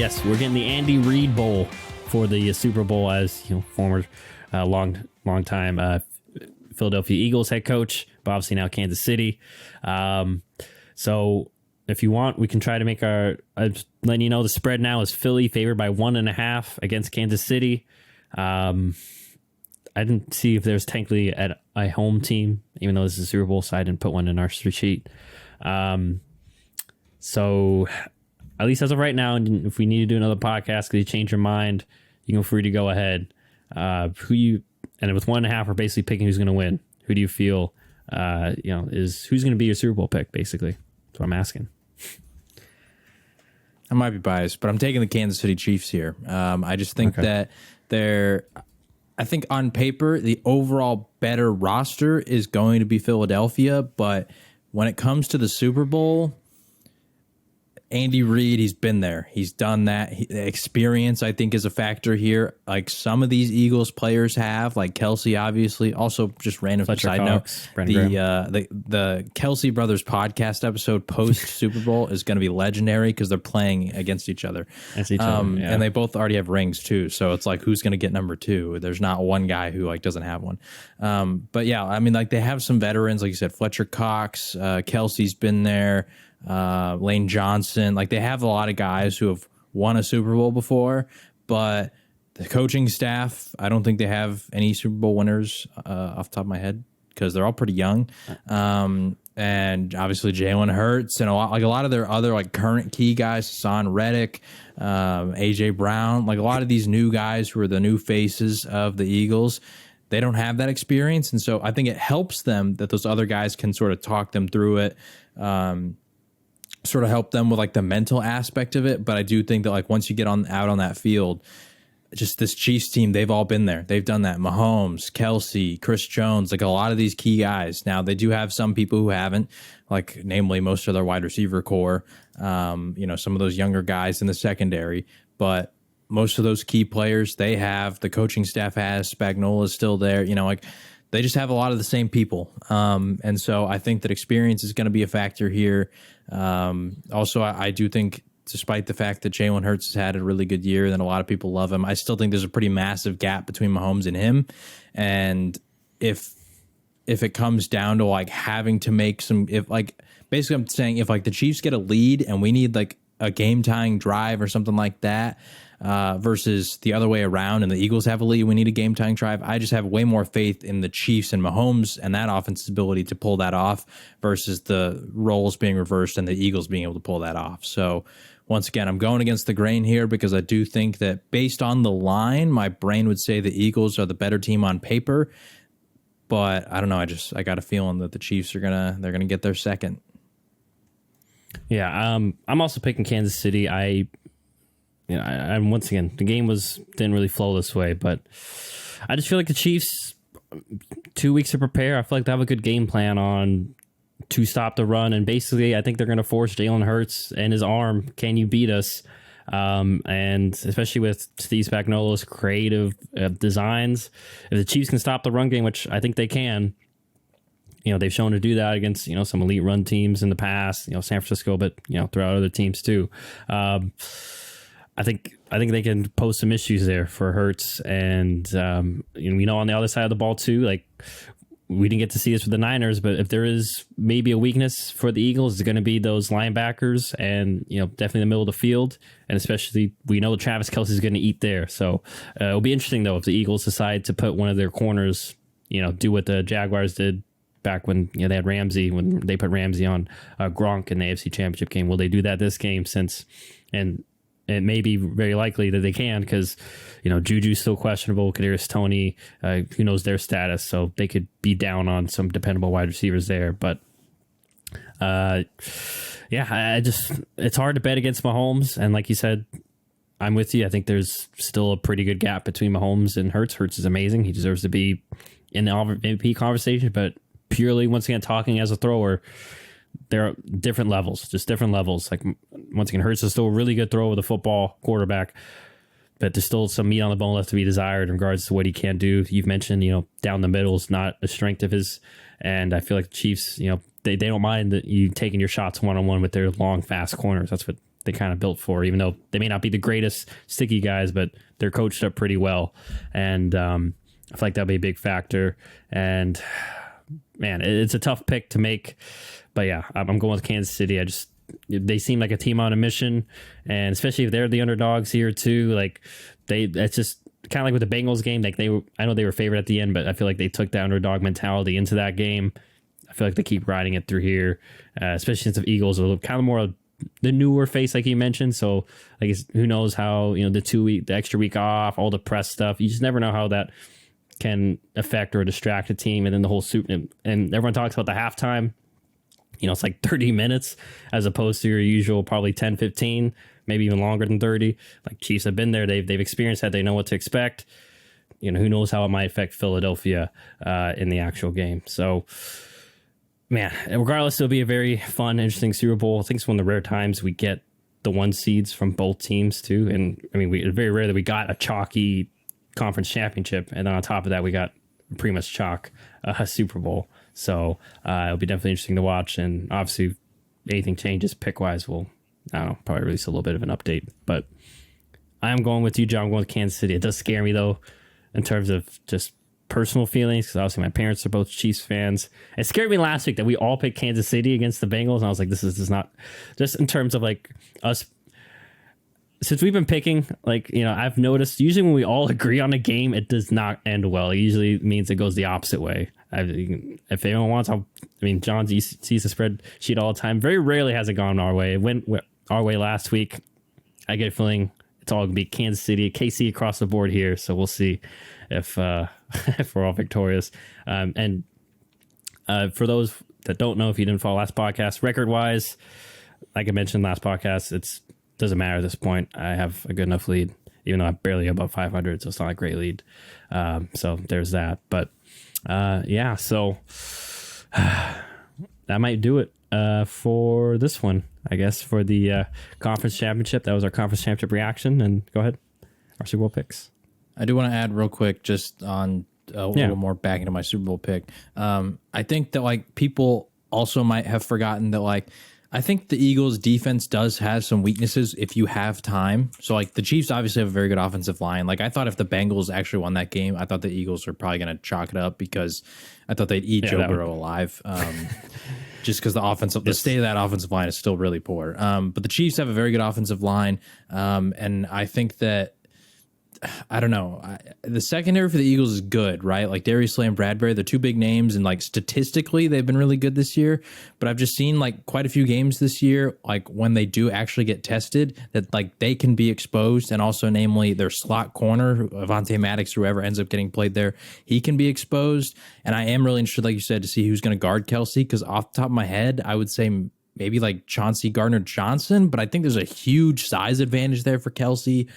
Yes, we're getting the Andy Reid Bowl for the Super Bowl, as former long time Philadelphia Eagles head coach, but obviously now Kansas City. So if you want, we can try to make I'm letting you know the spread now is Philly favored by 1.5 against Kansas City. I didn't see if there's technically a home team, even though this is a Super Bowl, so I didn't put one in our sheet. So at least as of right now, and if we need to do another podcast because you change your mind, you can feel free to go ahead. And with 1.5, we're basically picking who's going to win. Who do you feel, is who's going to be your Super Bowl pick? Basically, that's what I'm asking. I might be biased, but I'm taking the Kansas City Chiefs here. I just think that I think on paper, the overall better roster is going to be Philadelphia, but when it comes to the Super Bowl, Andy Reid, he's been there. He's done that. Experience, I think, is a factor here. Like some of these Eagles players have, like Kelsey, obviously. Also, just random Fletcher side Cox, note, the Kelsey Brothers podcast episode post Super Bowl is going to be legendary because they're playing against each other. And they both already have rings too. So it's like, who's going to get number 2? There's not one guy who doesn't have one. But yeah, I mean, they have some veterans, like you said, Fletcher Cox, Kelsey's been there. Lane Johnson, they have a lot of guys who have won a Super Bowl before, but the coaching staff, I don't think they have any Super Bowl winners off the top of my head because they're all pretty young. And obviously Jalen Hurts and a lot of their other current key guys, Hassan Reddick, AJ Brown, a lot of these new guys who are the new faces of the Eagles. They don't have that experience, and so I think it helps them that those other guys can sort of talk them through it. Sort of help them with the mental aspect of it. But I do think that once you get out on that field, just this Chiefs team, they've all been there. They've done that. Mahomes, Kelsey, Chris Jones, a lot of these key guys. Now they do have some people who haven't, namely most of their wide receiver core, some of those younger guys in the secondary, but most of those key players they have, the coaching staff has, Spagnola's still there, they just have a lot of the same people. And so I think that experience is going to be a factor here. Also, I do think, despite the fact that Jalen Hurts has had a really good year and a lot of people love him, I still think there's a pretty massive gap between Mahomes and him. And if it comes down to having to make basically I'm saying if the Chiefs get a lead and we need a game tying drive or something like that, versus the other way around and the Eagles have a lead, we need a game tying drive. I just have way more faith in the Chiefs and Mahomes and that offense's ability to pull that off versus the roles being reversed and the Eagles being able to pull that off. So once again, I'm going against the grain here because I do think that based on the line, my brain would say the Eagles are the better team on paper, but I don't know. I got a feeling that the Chiefs they're gonna get their second. Yeah, I'm also picking Kansas City. I'm once again, the game didn't really flow this way, but I just feel like the Chiefs, 2 weeks to prepare. I feel like they have a good game plan to stop the run, and basically, I think they're going to force Jalen Hurts and his arm. Can you beat us? And especially with Steve Spagnuolo's creative designs, if the Chiefs can stop the run game, which I think they can. They've shown to do that against some elite run teams in the past. San Francisco, but throughout other teams too. I think they can pose some issues there for Hurts, and we know on the other side of the ball too. We didn't get to see this with the Niners, but if there is maybe a weakness for the Eagles, it's going to be those linebackers, and definitely in the middle of the field, and especially we know Travis Kelce is going to eat there. So it'll be interesting though if the Eagles decide to put one of their corners, do what the Jaguars did back when they had Ramsey, when they put Ramsey on Gronk in the AFC Championship game. Will they do that this game? And it may be very likely that they can because, Juju's still questionable. Kadarius Toney, who knows their status, so they could be down on some dependable wide receivers there. But it's hard to bet against Mahomes. And like you said, I'm with you. I think there's still a pretty good gap between Mahomes and Hurts. Hurts is amazing. He deserves to be in the MVP conversation, but purely, once again, talking as a thrower, there are different levels, just different levels. Once again, Hurts is still a really good thrower with a football quarterback, but there's still some meat on the bone left to be desired in regards to what he can do. You've mentioned, down the middle is not a strength of his, and I feel like the Chiefs, they don't mind that you taking your shots one-on-one with their long, fast corners. That's what they kind of built for, even though they may not be the greatest sticky guys, but they're coached up pretty well. And I feel like that'll be a big factor. And man, it's a tough pick to make, but yeah, I'm going with Kansas City. They seem like a team on a mission, and especially if they're the underdogs here too, like that's just kind of like with the Bengals game. Like I know they were favored at the end, but I feel like they took the underdog mentality into that game. I feel like they keep riding it through here, especially since the Eagles are kind of more the newer face, like you mentioned. So I guess who knows how, the extra week off, all the press stuff. You just never know how that can affect or distract a team. And then the whole suit, and everyone talks about the halftime. It's like 30 minutes as opposed to your usual probably 10, 15, maybe even longer than 30. Like Chiefs have been there. They've experienced that. They know what to expect. Who knows how it might affect Philadelphia in the actual game. So, man, regardless, it'll be a very fun, interesting Super Bowl. I think it's one of the rare times we get the 1 seeds from both teams too. And I mean, it's very rare that we got a chalky conference championship. And then on top of that, we got pretty much chalk Super Bowl. So it'll be definitely interesting to watch. And obviously, if anything changes pick-wise, we'll, probably release a little bit of an update. But I'm going with you, John. I'm going with Kansas City. It does scare me, though, in terms of just personal feelings, because obviously my parents are both Chiefs fans. It scared me last week that we all picked Kansas City against the Bengals. And I was like, this is not, just in terms of like us. Since we've been picking, I've noticed usually when we all agree on a game, it does not end well. It usually means it goes the opposite way. If anyone wants, John sees the spreadsheet all the time. Very rarely has it gone our way. It went our way last week. I get a feeling it's all going to be Kansas City, KC across the board here. So we'll see if if we're all victorious. And for those that don't know, if you didn't follow last podcast, record-wise, like I mentioned last podcast, it doesn't matter at this point. I have a good enough lead, even though I'm barely above 500, so it's not a great lead. So there's that. But so that might do it for this one, I guess, for the conference championship. That was our conference championship reaction. And go ahead, our Super Bowl picks. I do want to add real quick, just on a little more back into my Super Bowl pick. I think that people also might have forgotten that I think the Eagles defense does have some weaknesses if you have time. So the Chiefs obviously have a very good offensive line. I thought if the Bengals actually won that game, I thought the Eagles were probably going to chalk it up because I thought they'd eat Joe Burrow alive. Just because the state of that offensive line is still really poor. But the Chiefs have a very good offensive line. And I think that, I don't know. The secondary for the Eagles is good, right? Darius Slay and Bradbury, they're two big names, and statistically, they've been really good this year. But I've just seen quite a few games this year, when they do actually get tested, that they can be exposed, and also namely their slot corner, Avonte Maddox, whoever ends up getting played there, he can be exposed. And I am really interested, like you said, to see who's going to guard Kelce, because off the top of my head, I would say maybe Chauncey Gardner-Johnson, but I think there's a huge size advantage there for Kelce.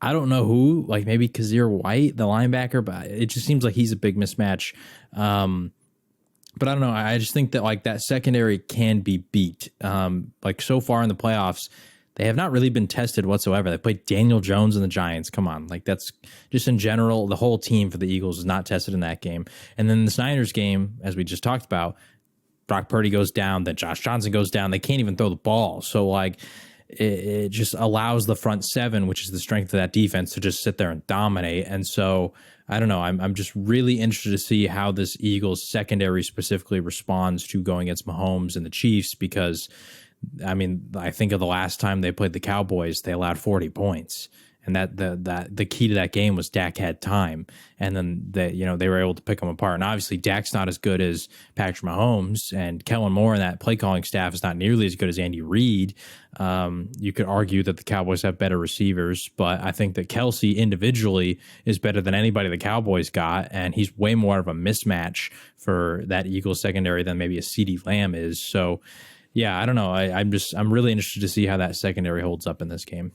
I don't know who, maybe Kazir White, the linebacker, but it just seems like he's a big mismatch. But I don't know. I just think that that secondary can be beat. So far in the playoffs, they have not really been tested whatsoever. They played Daniel Jones and the Giants. Come on. That's just in general, the whole team for the Eagles is not tested in that game. And then the Niners game, as we just talked about, Brock Purdy goes down, then Josh Johnson goes down. They can't even throw the ball. So it just allows the front seven, which is the strength of that defense, to just sit there and dominate. And so I don't know. I'm just really interested to see how this Eagles secondary specifically responds to going against Mahomes and the Chiefs, because I think of the last time they played the Cowboys, they allowed 40 points. And that the key to that game was Dak had time, and then they were able to pick them apart. And obviously, Dak's not as good as Patrick Mahomes, and Kellen Moore and that play calling staff is not nearly as good as Andy Reid. You could argue that the Cowboys have better receivers, but I think that Kelce individually is better than anybody the Cowboys got, and he's way more of a mismatch for that Eagles secondary than maybe a CeeDee Lamb is. So, yeah, I don't know. I'm really interested to see how that secondary holds up in this game.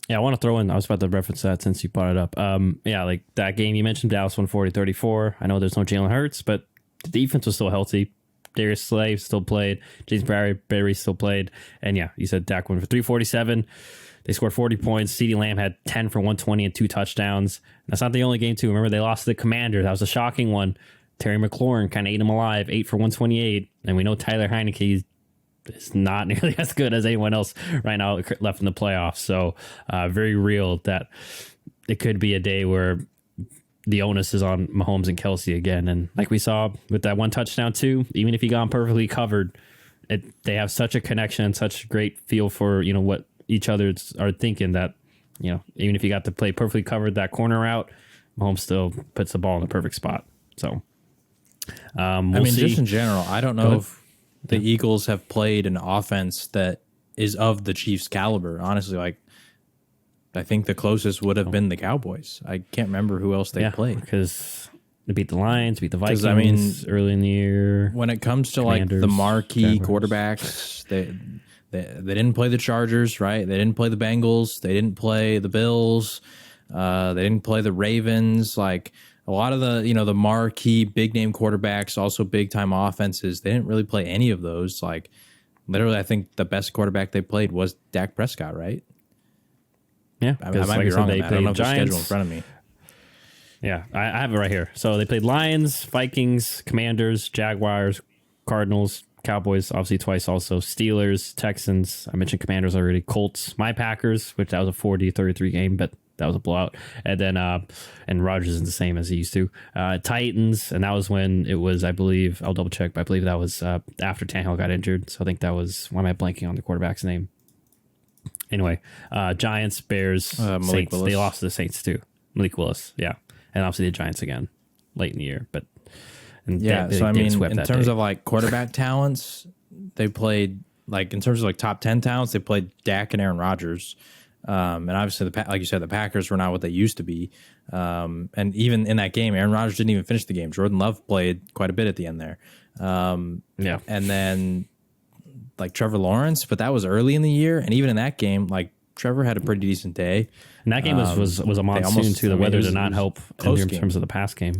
Yeah, I want to throw in, I was about to reference that since you brought it up. That game you mentioned, Dallas 140-34. I know there's no Jalen Hurts, but the defense was still healthy. Darius Slay still played. James Bradbury still played. And yeah, you said Dak went for 347. They scored 40 points. CeeDee Lamb had 10 for 120 and 2 touchdowns. That's not the only game, too. Remember, they lost to the Commanders. That was a shocking one. Terry McLaurin kind of ate him alive, 8 for 128. And we know Tyler Heineke is not nearly as good as anyone else right now left in the playoffs. So very real that it could be a day where the onus is on Mahomes and Kelsey again. And like we saw with that one touchdown too, even if he got perfectly covered, they have such a connection, such great feel for, what each other are thinking that, even if you got to play perfectly covered that corner out, Mahomes still puts the ball in the perfect spot. So, we'll see. Just in general, I don't know if the Eagles have played an offense that is of the Chiefs' caliber. Honestly, I think the closest would have been the Cowboys. I can't remember who else they played. Because they beat the Lions, beat the Vikings early in the year. When it comes to Commanders, the marquee quarterbacks, they didn't play the Chargers, right? They didn't play the Bengals. They didn't play the Bills. They didn't play the Ravens. A lot of the, the marquee big name quarterbacks, also big time offenses, they didn't really play any of those. Literally, I think the best quarterback they played was Dak Prescott, right? Yeah, I might be wrong on that. I don't have the schedule in front of me. Yeah, I have it right here. So they played Lions, Vikings, Commanders, Jaguars, Cardinals, Cowboys, obviously twice also, Steelers, Texans. I mentioned Commanders already. Colts, my Packers, which that was a 40-33 game, but that was a blowout. And then, and Rodgers is the same as he used to. Titans, and that was when it was, I believe, I'll double check, but I believe that was after Tannehill got injured. So I think that was, why am I blanking on the quarterback's name? Anyway, Giants, Bears, Saints. Willis. They lost to the Saints too. Malik Willis, yeah. And obviously the Giants again late in the year. But in terms of quarterback talents, they played in terms of top 10 talents, they played Dak and Aaron Rodgers. And obviously, like you said, the Packers were not what they used to be. And even in that game, Aaron Rodgers didn't even finish the game. Jordan Love played quite a bit at the end there. And then Trevor Lawrence, but that was early in the year. And even in that game, Trevor had a pretty decent day. And that game was a monsoon too. The weather did not help in terms of the pass game.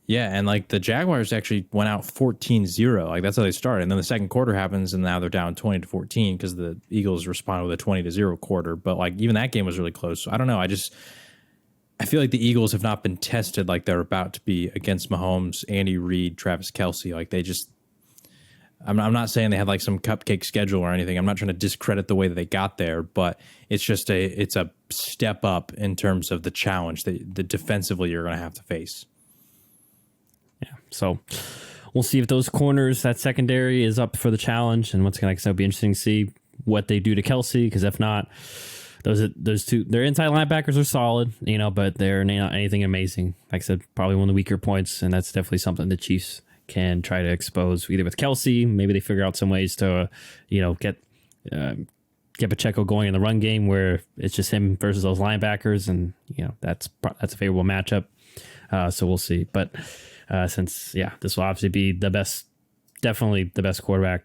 Yeah, and the Jaguars actually went out 14-0. That's how they started. And then the second quarter happens, and now they're down 20-14 because the Eagles responded with a 20-0 quarter. But even that game was really close. So I don't know. I feel like the Eagles have not been tested like they're about to be against Mahomes, Andy Reid, Travis Kelce. I'm not saying they had some cupcake schedule or anything. I'm not trying to discredit the way that they got there, but it's just it's a step up in terms of the challenge that defensively you're going to have to face. Yeah, so we'll see if those corners, that secondary, is up for the challenge. And once again, it'll be interesting to see what they do to Kelce, because if not, those two, their inside linebackers are solid, but they're not anything amazing. Like I said, probably one of the weaker points, and that's definitely something the Chiefs can try to expose either with Kelce. Maybe they figure out some ways to, get Pacheco going in the run game where it's just him versus those linebackers, and that's a favorable matchup. So we'll see. But since this will obviously be definitely the best quarterback,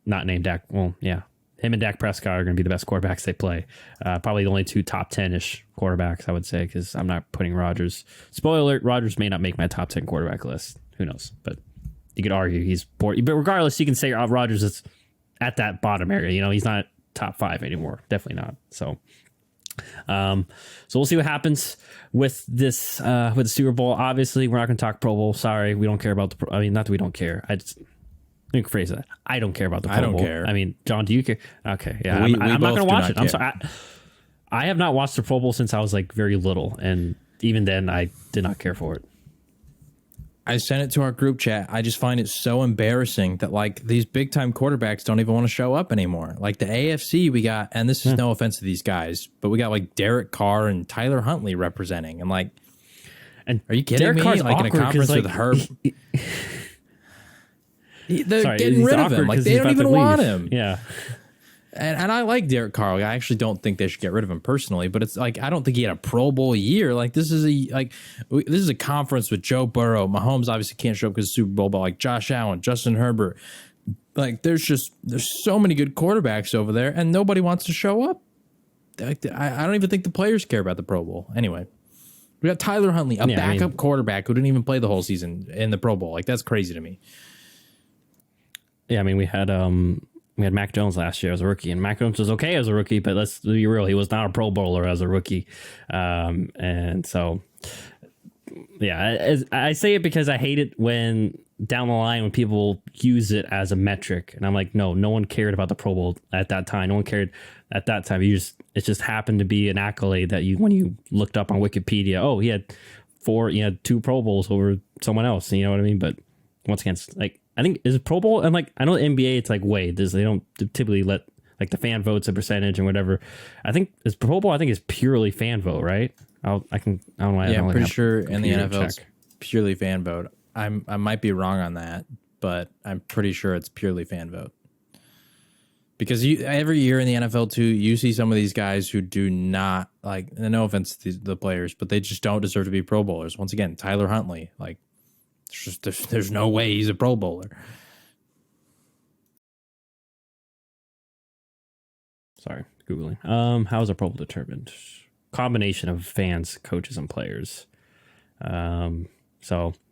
not named Dak. Well, yeah, him and Dak Prescott are going to be the best quarterbacks they play. Probably the only two top 10-ish quarterbacks, I would say, because I'm not putting Rodgers. Spoiler alert: Rodgers may not make my top 10 quarterback list. Who knows? But you could argue he's poor. But regardless, you can say Rodgers is at that bottom area. He's not top 5 anymore. Definitely not. So we'll see what happens with this with the Super Bowl. Obviously, we're not going to talk Pro Bowl. Sorry, we don't care about the. Not that we don't care. Let me phrase that. I don't care about the Pro Bowl. I don't care. John, do you care? Okay, yeah. I'm not going to watch it. I'm sorry. I have not watched the Pro Bowl since I was very little, and even then, I did not care for it. I sent it to our group chat. I just find it so embarrassing that these big time quarterbacks don't even want to show up anymore. The AFC we got, and this is no offense to these guys, but we got Derek Carr and Tyler Huntley representing. And are you kidding me? Carr's in a conference with Herb. They're getting rid of him. They don't even want him. Yeah. And I like Derek Carr. I actually don't think they should get rid of him personally, but it's I don't think he had a Pro Bowl year. This is a conference with Joe Burrow. Mahomes obviously can't show up because of Super Bowl, but Josh Allen, Justin Herbert, there's so many good quarterbacks over there, and nobody wants to show up. I don't even think the players care about the Pro Bowl. Anyway, we got Tyler Huntley, a backup quarterback who didn't even play the whole season in the Pro Bowl. That's crazy to me. Yeah, we had Mac Jones last year as a rookie, and Mac Jones was okay as a rookie, but let's be real, he was not a Pro Bowler as a rookie. And so, yeah, I say it because I hate it when down the line when people use it as a metric. And I'm like, no one cared about the Pro Bowl at that time. No one cared at that time. It just happened to be an accolade that when you looked up on Wikipedia, oh, he had 2 Pro Bowls over someone else. You know what I mean? But once again, like, I think is Pro Bowl, and like, I know the NBA, it's like, they don't typically let like the fan votes a percentage and whatever. I think is Pro Bowl, I think is purely fan vote, right? I don't know. Yeah, I'm pretty sure in the NFL it's purely fan vote. I might be wrong on that, but I'm pretty sure it's purely fan vote. Because every year in the NFL too, you see some of these guys who do not, like, and no offense to the players, but they just don't deserve to be Pro Bowlers. Once again, Tyler Huntley, like, there's no way he's a Pro Bowler. Sorry, Googling. How is a Pro Bowl determined? Combination of fans, coaches, and players.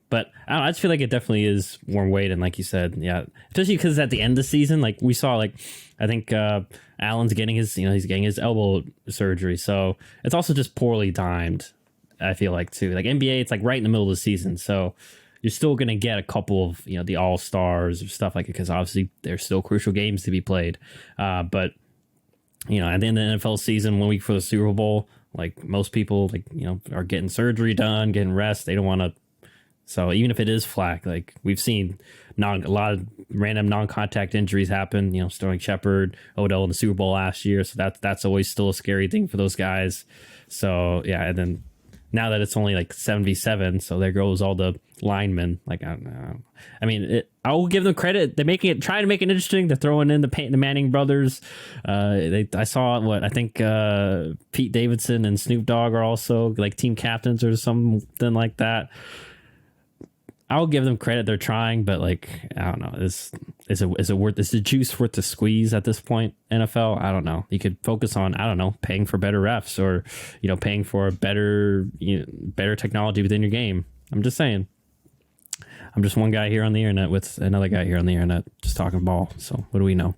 But I just feel like it definitely is warm weight, and like you said, yeah, especially because at the end of the season, like we saw, like I think Allen's getting he's getting his elbow surgery, so it's also just poorly timed. I feel like too, like NBA, it's like right in the middle of the season, so you're still gonna get a couple of the All Stars or stuff like it, because obviously there's still crucial games to be played. But at the end of the NFL season, 1 week for the Super Bowl, like most people, like are getting surgery done, getting rest. They don't want to. So even if it is flack, like we've seen a lot of random non-contact injuries happen, Sterling Shepard, Odell in the Super Bowl last year. So that's always still a scary thing for those guys. So yeah. And then now that it's only like 7v7, so there goes all the linemen. Like, I don't know. I mean, I will give them credit. They're trying to make it interesting. They're throwing in the Manning brothers. I saw I think Pete Davidson and Snoop Dogg are also like team captains or something like that. I'll give them credit. They're trying, but like, I don't know. Is the juice worth the squeeze at this point? NFL, I don't know. You could focus on, I don't know, paying for better refs, or paying for better technology within your game. I'm just saying. I'm just one guy here on the internet with another guy here on the internet just talking ball. So what do we know?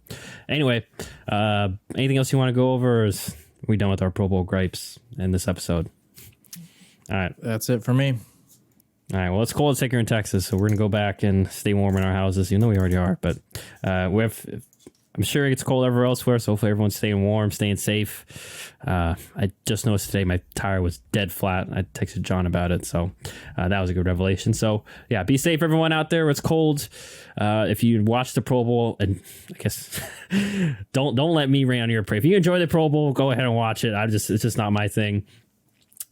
Anyway, anything else you want to go over, or is we done with our Pro Bowl gripes in this episode? All right, that's it for me. All right, well, it's cold. It's here in Texas, so we're going to go back and stay warm in our houses, even though we already are. But I'm sure it gets cold everywhere elsewhere, so hopefully everyone's staying warm, staying safe. I just noticed today my tire was dead flat. I texted John about it, so that was a good revelation. So, yeah, be safe, everyone out there. It's cold. If you watch the Pro Bowl, and I guess don't let me rain on your parade. If you enjoy the Pro Bowl, go ahead and watch it. It's just not my thing.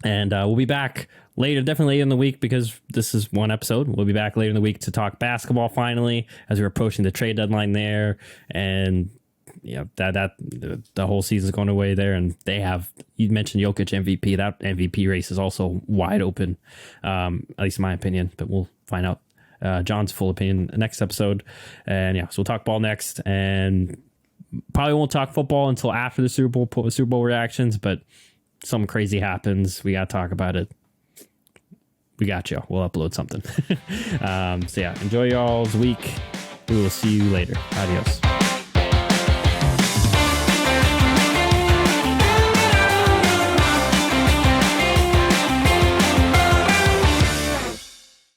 And we'll be back definitely later in the week, because this is one episode. We'll be back later in the week to talk basketball finally, as we're approaching the trade deadline there. And that the whole season's going away there. And you mentioned Jokic MVP. That MVP race is also wide open, at least in my opinion, but we'll find out John's full opinion next episode. And yeah, so we'll talk ball next, and probably won't talk football until after the Super Bowl reactions, but something crazy happens, we got to talk about it. We got you. We'll upload something. So yeah, enjoy y'all's week. We will see you later. Adios.